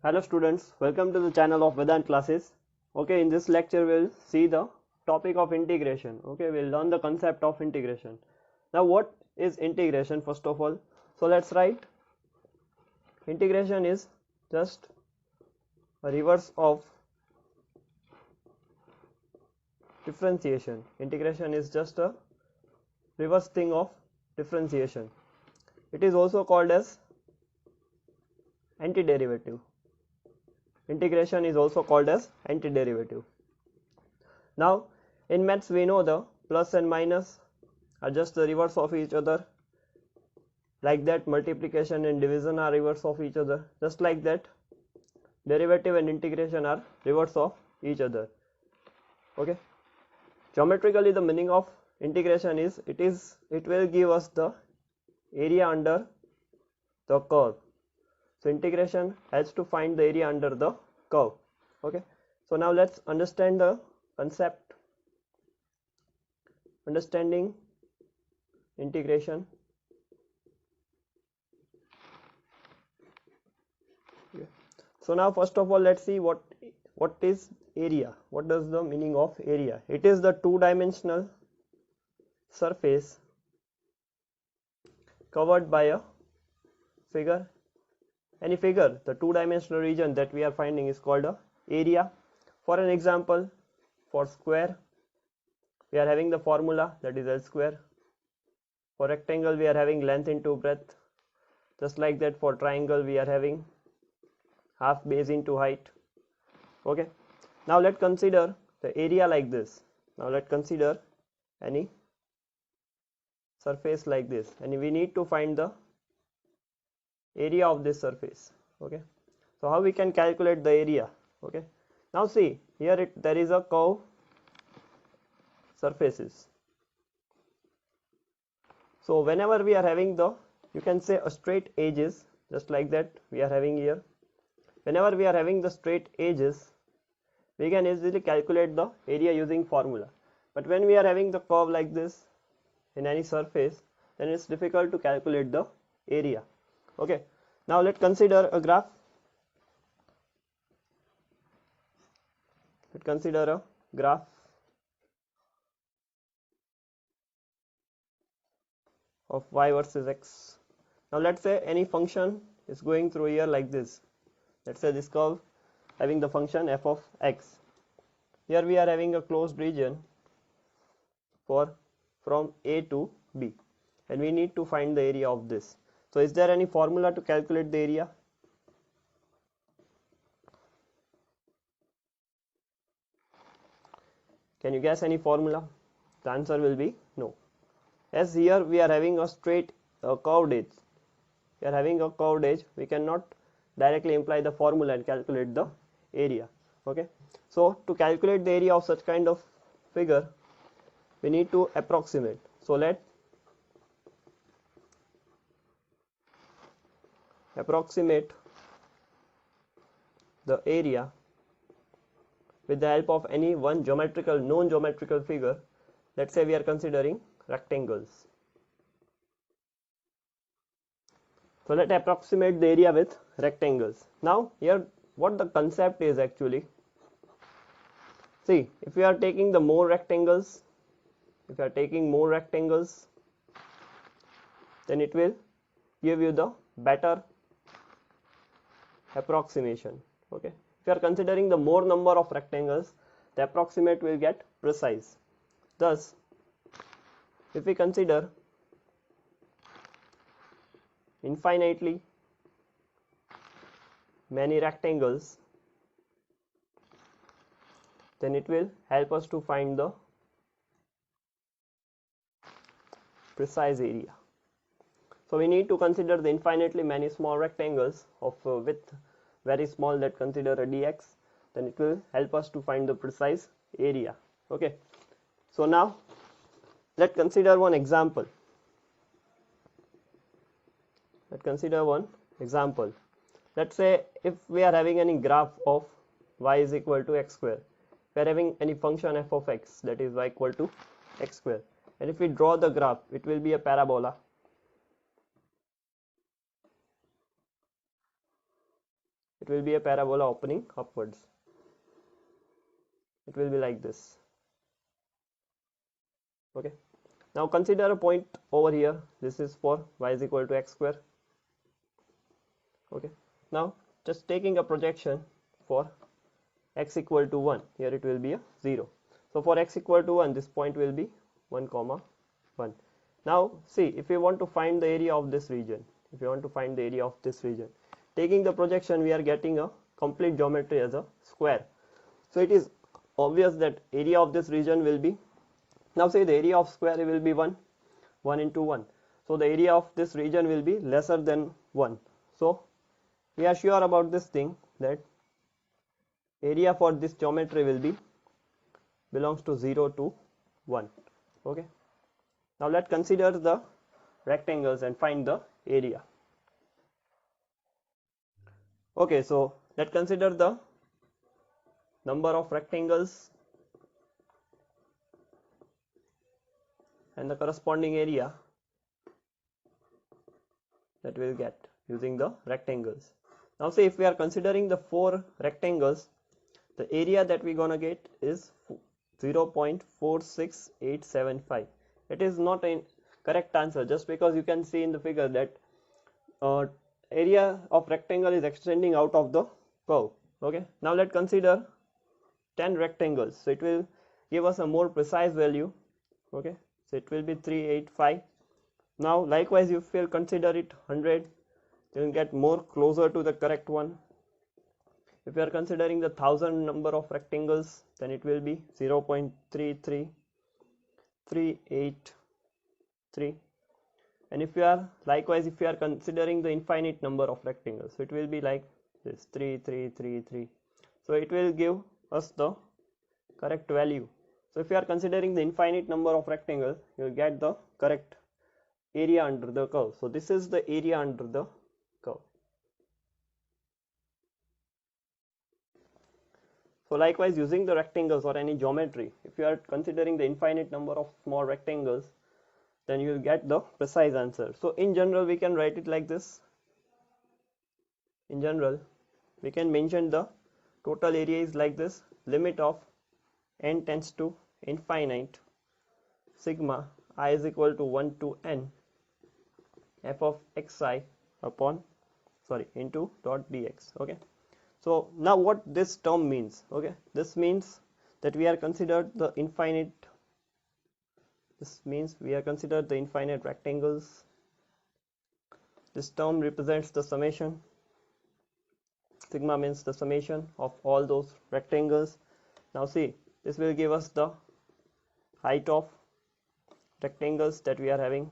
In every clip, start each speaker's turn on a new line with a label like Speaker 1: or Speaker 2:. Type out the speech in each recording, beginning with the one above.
Speaker 1: Hello students, welcome to the channel of Vedant classes. Okay, in this lecture we'll see the topic of integration. Okay, we'll learn the concept of integration. Now what is integration first of all? So let's write integration is just a reverse of differentiation. Integration is just a reverse thing of differentiation. It is also called as antiderivative. Integration is also called as antiderivative. Now in maths we know the plus and minus are just the reverse of each other. Like that, multiplication and division are reverse of each other. Just like that, derivative and integration are reverse of each other. Okay, geometrically the meaning of integration is it will give us the area under the curve. So integration has to find the area under the curve. Okay, so now let's understand the concept. Understanding integration. So now first of all let's see what is area. What does the meaning of area? It is the two-dimensional surface covered by a figure. Any figure, the two-dimensional region that we are finding is called a area. For an example, for square we are having the formula, that is L square. For rectangle we are having length into breadth. Just like that, for triangle we are having half base into height. Okay, now let's consider the area like this. Now let's consider any surface like this, and we need to find the area of this surface. Okay, so how we can calculate the area? Okay, now see here there is a curve surfaces. So whenever we are having the, you can say a straight edges, just like that we are having here. Whenever we are having the straight edges, we can easily calculate the area using formula. But when we are having the curve like this in any surface, then it's difficult to calculate the area. Okay, now let's consider a graph. Let's consider a graph of y versus x. Now let's say any function is going through here like this. Let's say this curve having the function f of x. Here we are having a closed region from a to b, and we need to find the area of this. So is there any formula to calculate the area? Can you guess any formula? The answer will be no. As here we are having a straight curved edge. We are having a curved edge. We cannot directly imply the formula and calculate the area. Okay, so to calculate the area of such kind of figure, we need to approximate. So let approximate the area with the help of any one geometrical, known geometrical figure. Let's say we are considering rectangles. So let's approximate the area with rectangles. Now here what the concept is actually, see, if we are taking the more rectangles, then it will give you the better approximation. Okay, if you are considering the more number of rectangles, the approximate will get precise. Thus, if we consider infinitely many rectangles, then it will help us to find the precise area. So we need to consider the infinitely many small rectangles of width very small, that consider a dx, then it will help us to find the precise area. Okay, so now let's consider one example. Let's say if we are having any graph of y is equal to x square, we are having any function f of x, that is y equal to x square, and if we draw the graph, it will be a parabola. it will be a parabola opening upwards. It will be like this. Okay, now consider a point over here. This is for y is equal to x square. Okay, now just taking a projection for x equal to 1, here it will be a 0. So for x equal to 1, this point will be 1 comma 1. Now see, if we want to find the area of this region, taking the projection, we are getting a complete geometry as a square. So it is obvious that area of this region will be, now say the area of square will be 1 into 1. So the area of this region will be lesser than 1. So we are sure about this thing, that area for this geometry will be belongs to 0 to 1. Okay, now let's consider the rectangles and find the area. Okay, so let's consider the number of rectangles and the corresponding area that we'll get using the rectangles. Now say if we are considering the 4 rectangles, the area that we're gonna get is 0.46875. It is not a correct answer, just because you can see in the figure that area of rectangle is extending out of the curve. Okay, now let's consider 10 rectangles, so it will give us a more precise value. Okay, so it will be 385. Now likewise, if you will consider it 100, you will get more closer to the correct one. If you are considering the 1000 number of rectangles, then it will be 0.33383. And if you are considering the infinite number of rectangles, so it will be like this 3333. So it will give us the correct value. So if you are considering the infinite number of rectangles, you will get the correct area under the curve. So this is the area under the curve. So likewise, using the rectangles or any geometry, if you are considering the infinite number of small rectangles, then you will get the precise answer. So in general, we can write it like this. In general, we can mention the total area is like this: limit of n tends to infinite, sigma I is equal to 1 to n f of xi upon into dot dx. Okay, so now what this term means? Okay, this means that we are considered the infinite. This means we are considered the infinite rectangles. This term represents the summation. Sigma means the summation of all those rectangles. Now see, this will give us the height of rectangles that we are having.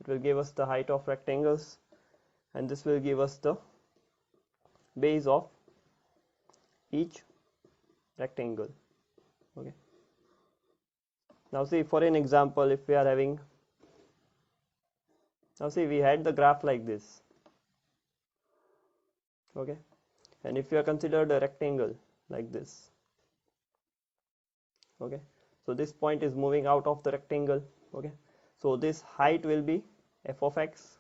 Speaker 1: It will give us the height of rectangles, and this will give us the base of each rectangle. Okay, now see, for an example, if we are having, now see, we had the graph like this. Okay, and if you are considered a rectangle like this, okay, so this point is moving out of the rectangle. Okay, so this height will be f of x,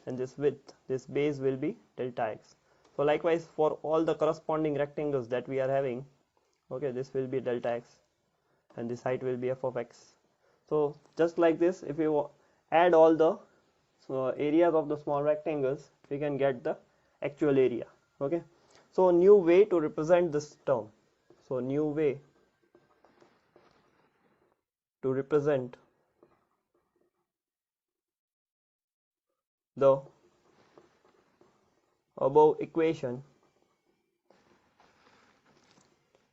Speaker 1: and this width, this base will be delta x. So likewise, for all the corresponding rectangles that we are having, okay, this will be delta x, and this height will be f of x. So just like this, if you add all the areas of the small rectangles, we can get the actual area. Okay, so new way to represent this term. So new way to represent the above equation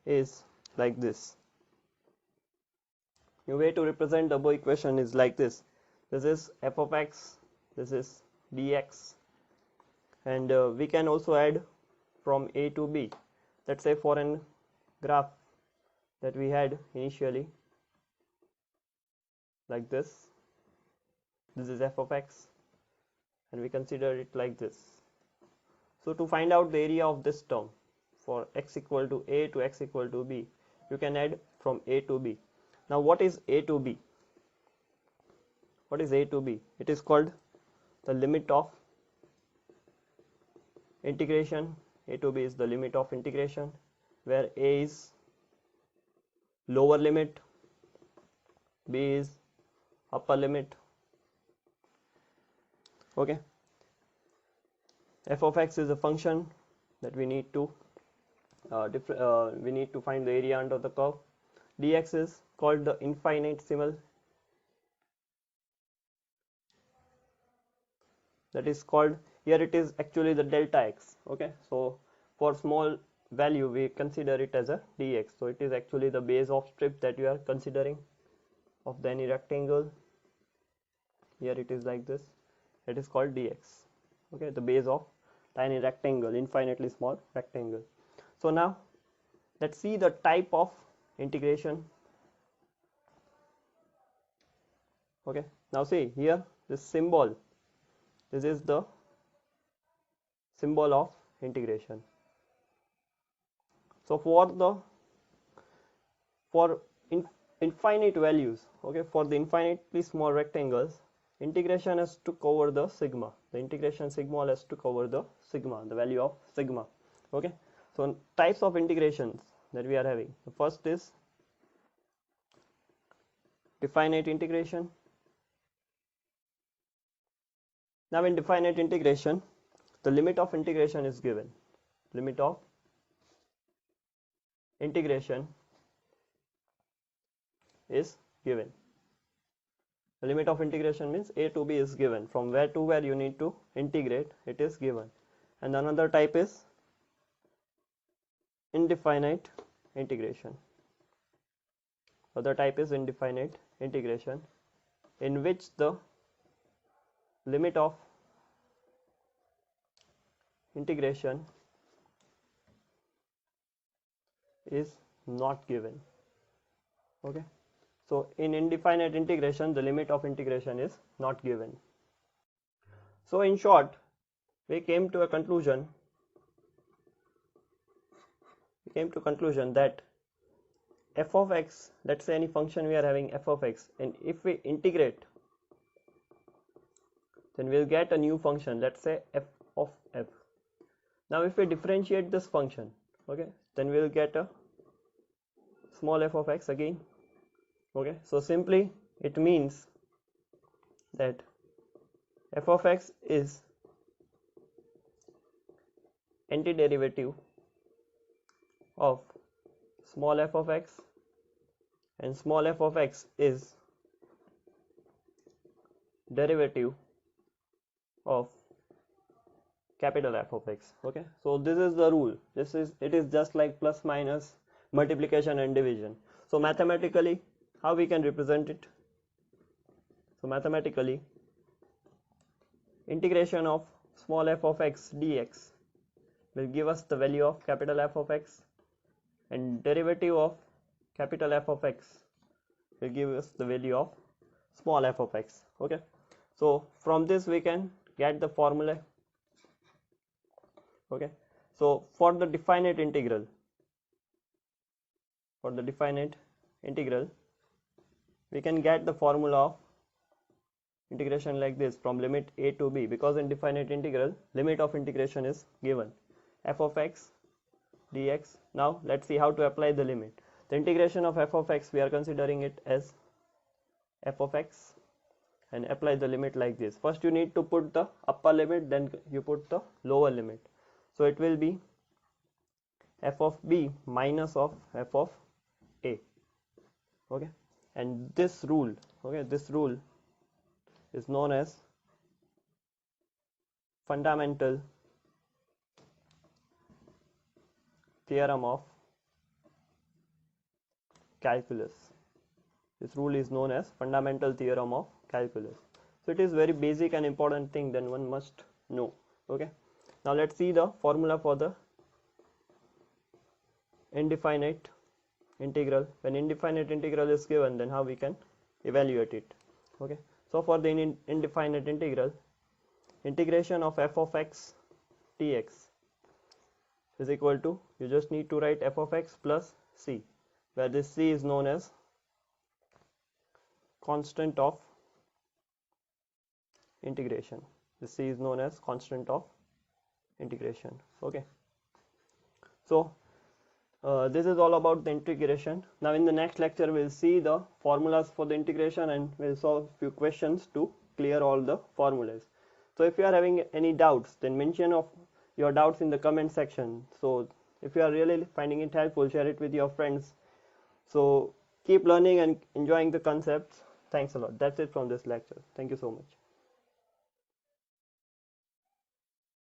Speaker 1: is like this. New way to represent the above equation is like this. This is f of x, this is dx, and we can also add from a to b. Let's say for an graph that we had initially like this, this is f of x, and we consider it like this. So to find out the area of this term for x equal to a to x equal to b, you can add from a to b. Now what is a to b? What is a to b? It is called the limit of integration a to b is the limit of integration, where a is lower limit, b is upper limit. Okay, f of x is a function that we need to find the area under the curve. Dx is called the infinitesimal, that is called, here it is actually the delta x. Okay, so for small value we consider it as a dx, so it is actually the base of strip that you are considering of the any rectangle. Here it is like this, it is called dx. Okay, the base of tiny rectangle, infinitely small rectangle. So now let's see the type of integration. Okay, now see here, this symbol, this is the symbol of integration. So for infinite values, okay, for the infinitely small rectangles, integration has to cover the sigma. The integration sigma has to cover the sigma, the value of sigma. Okay, so types of integrations that we are having. The first is definite integration. Now in definite integration, the limit of integration is given. Limit of integration is given. The limit of integration means a to b is given. From where to where you need to integrate, it is given. And another type is indefinite integration. Other type is indefinite integration, in which the limit of integration is not given. Okay, so in indefinite integration, the limit of integration is not given. So in short, we came to a conclusion that f of x, let's say any function we are having f of x, and if we integrate, then we'll get a new function, let's say f of f. Now if we differentiate this function, okay, then we'll get a small f of x again. Okay, so simply it means that f of x is antiderivative of small f of x, and small f of x is derivative of capital F of x. Okay, so this is the rule. It is just like plus minus, multiplication and division. So mathematically, how we can represent it? So mathematically, integration of small f of x dx will give us the value of capital F of x, and derivative of capital F of x will give us the value of small f of x. Okay, so from this we can get the formula. Okay, so for the definite integral, we can get the formula of integration like this, from limit a to b, because in definite integral limit of integration is given, f of x dx. Now let's see how to apply the limit. The integration of f of x, we are considering it as f of x, and apply the limit like this. First you need to put the upper limit, then you put the lower limit. So it will be f of b minus of f of a. Okay, and this rule, is known as fundamental theorem of calculus. This rule is known as fundamental theorem of calculus. So it is very basic and important thing that one must know. Okay, now let's see the formula for the indefinite integral. When indefinite integral is given, then how we can evaluate it. Okay, so for the indefinite integral, integration of f of x dx is equal to, you just need to write f of x plus c, where this c is known as constant of integration. This c is known as constant of integration. Okay, So this is all about the integration. Now in the next lecture we'll see the formulas for the integration, and we'll solve a few questions to clear all the formulas. So if you are having any doubts, then mention of your doubts in the comment section. So if you are really finding it helpful, share it with your friends. So keep learning and enjoying the concepts. Thanks a lot. That's it from this lecture. Thank you so much.